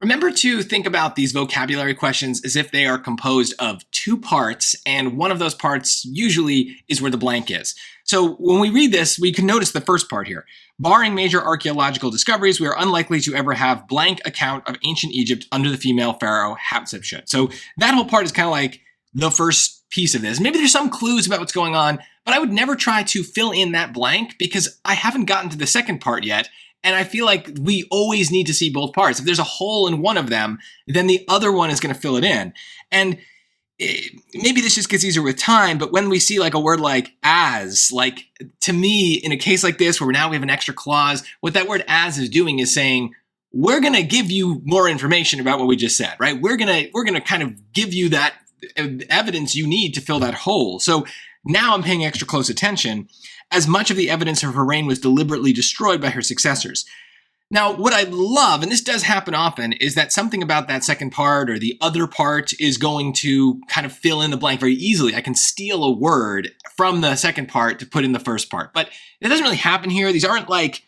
Remember to think about these vocabulary questions as if they are composed of two parts, and one of those parts usually is where the blank is. So when we read this, we can notice the first part here. Barring major archaeological discoveries, we are unlikely to ever have blank account of ancient Egypt under the female pharaoh Hatshepsut. So that whole part is kind of like the first piece of this. Maybe there's some clues about what's going on, but I would never try to fill in that blank because I haven't gotten to the second part yet. And I feel like we always need to see both parts. If there's a hole in one of them, then the other one is going to fill it in. And maybe this just gets easier with time, but when we see like a word like as, like to me, in a case like this where now we have an extra clause, what that word as is doing is saying, we're going to give you more information about what we just said, right? We're going to kind of give you that evidence you need to fill that hole. So now I'm paying extra close attention, as much of the evidence of her reign was deliberately destroyed by her successors. Now, what I love, and this does happen often, is that something about that second part or the other part is going to kind of fill in the blank very easily. I can steal a word from the second part to put in the first part, but it doesn't really happen here. These aren't like,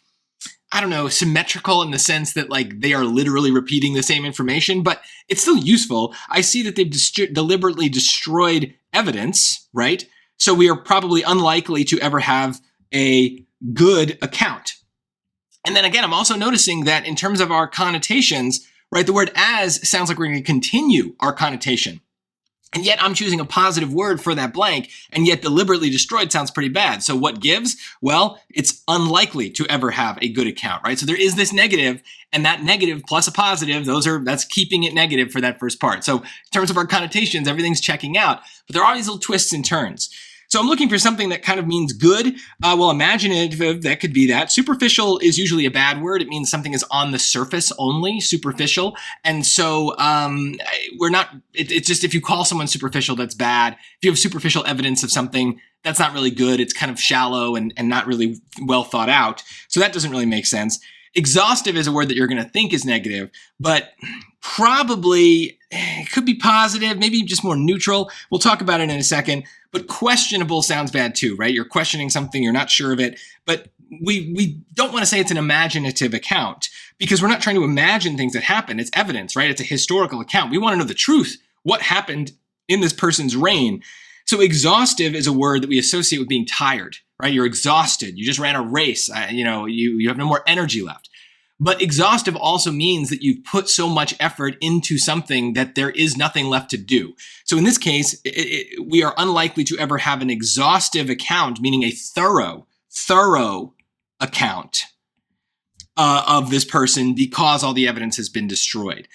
I don't know, symmetrical in the sense that like they are literally repeating the same information, but it's still useful. I see that they've deliberately destroyed evidence, right? So we are probably unlikely to ever have a good account. And then again, I'm also noticing that in terms of our connotations, right, the word as sounds like we're going to continue our connotation. And yet I'm choosing a positive word for that blank, and yet deliberately destroyed sounds pretty bad. So what gives? Well, it's unlikely to ever have a good account, right? So there is this negative, and that negative plus a positive, that's keeping it negative for that first part. So in terms of our connotations, everything's checking out, but there are these little twists and turns. So I'm looking for something that kind of means good. Well, imaginative, that could be that. Superficial is usually a bad word. It means something is on the surface only, superficial. And so it's just if you call someone superficial, that's bad. If you have superficial evidence of something, that's not really good. It's kind of shallow and not really well thought out. So that doesn't really make sense. Exhaustive is a word that you're going to think is negative, but probably it could be positive, maybe just more neutral. We'll talk about it in a second. But questionable sounds bad too, right? You're questioning something, you're not sure of it. But we don't want to say it's an imaginative account because we're not trying to imagine things that happen. It's evidence, right? It's a historical account. We want to know the truth, what happened in this person's reign. So exhaustive is a word that we associate with being tired, right? You're exhausted. You just ran a race. You have no more energy left. But exhaustive also means that you've put so much effort into something that there is nothing left to do. So in this case, we are unlikely to ever have an exhaustive account, meaning a thorough account of this person because all the evidence has been destroyed.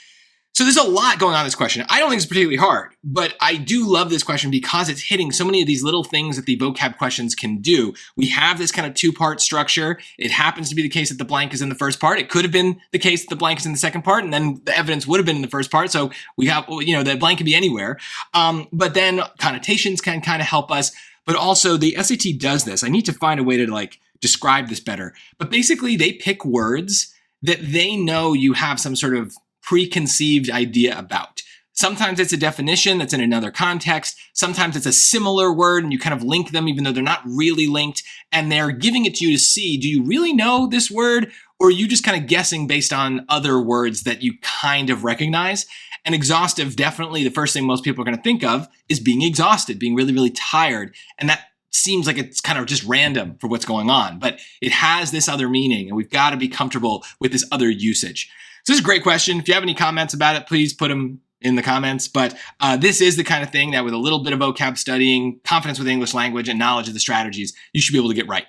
So there's a lot going on in this question. I don't think it's particularly hard, but I do love this question because it's hitting so many of these little things that the vocab questions can do. We have this kind of two-part structure. It happens to be the case that the blank is in the first part. It could have been the case that the blank is in the second part, and then the evidence would have been in the first part. So we have, the blank can be anywhere. But then connotations can kind of help us. But also the SAT does this. I need to find a way to describe this better. But basically they pick words that they know you have some sort of preconceived idea about. Sometimes it's a definition that's in another context. Sometimes it's a similar word and you kind of link them even though they're not really linked. And they're giving it to you to see, do you really know this word? Or are you just kind of guessing based on other words that you kind of recognize? And exhaustive, definitely the first thing most people are going to think of is being exhausted, being really, really tired. And that seems like it's kind of just random for what's going on, but it has this other meaning and we've got to be comfortable with this other usage. So this is a great question. If you have any comments about it, please put them in the comments. But this is the kind of thing that with a little bit of vocab studying, confidence with the English language, and knowledge of the strategies, you should be able to get right.